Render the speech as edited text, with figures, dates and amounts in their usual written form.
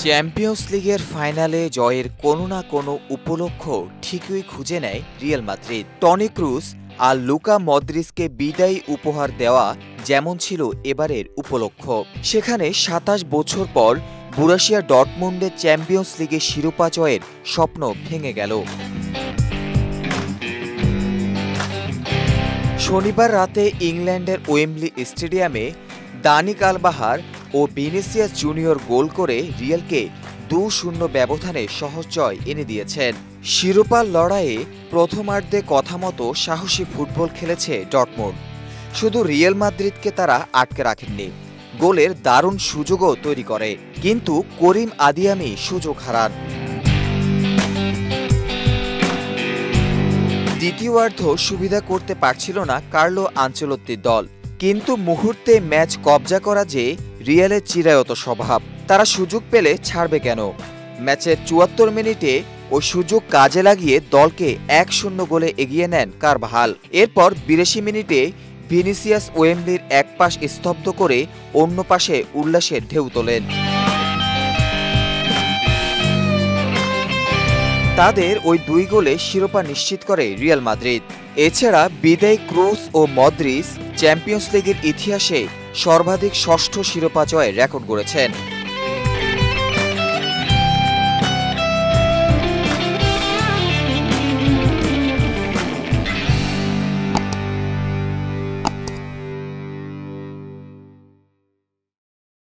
Champions লিগের ফাইনালে জয়ের কোনো না কোনো উপলক্ষ ঠিকই খুঁজে নেয় রিয়াল মাদ্রিদ। টনি ক্রুস আর লুকা মদ্রিচকে বিদায়ী উপহার দেওয়া যেমন ছিল এবারের উপলক্ষ। সেখানে ২৭ বছর পর বুরাশিয়া ডর্টমুন্ডের চ্যাম্পিয়ন্স লিগের শিরোপা জয়ের স্বপ্ন ভেঙে গেল। শনিবার রাতে ইংল্যান্ডের ওয়েম্বলি স্টেডিয়ামে দানি কারবাখার ও ভিনিসিয়াস জুনিয়র গোল করে রিয়ালকে ২-০ ব্যবধানে সহজ জয় এনে দিয়েছেন। শিরোপার লড়াইয়ে প্রথমার্ধে কথামতো সাহসী ফুটবল খেলেছে ডর্টমুন্ড। শুধু রিয়াল মাদ্রিদকে তারা আটকে রাখেননি, গোলের দারুণ সুযোগও তৈরি করে, কিন্তু করিম আদিয়ামি সুযোগ হারান। দ্বিতীয়ার্ধ সুবিধা করতে পারছিল না কার্লো আনচেলত্তির দল, কিন্তু মুহূর্তে ম্যাচ কবজা করা যে রিয়ালের চিরায়ত স্বভাব। তারা সুযোগ পেলে ছাড়বে কেন? ম্যাচের ৭৪ মিনিটে ওই সুযোগ কাজে লাগিয়ে দলকে ১-০ গোলে এগিয়ে নেন কারবাখার। এরপর ৮২ মিনিটে ভিনিসিয়াস ওয়েম্বলির এক পাশ স্তব্ধ করে অন্য পাশে উল্লাসের ঢেউ তোলেন। তাদের ওই ২ গোলে শিরোপা নিশ্চিত করে রিয়াল মাদ্রিদ। এছাড়া বিদায়ী ক্রুস ও মদ্রিচ চ্যাম্পিয়ন্স লিগের ইতিহাসে সর্বাধিক ষষ্ঠ শিরোপা জয়ের রেকর্ড গড়েছেন।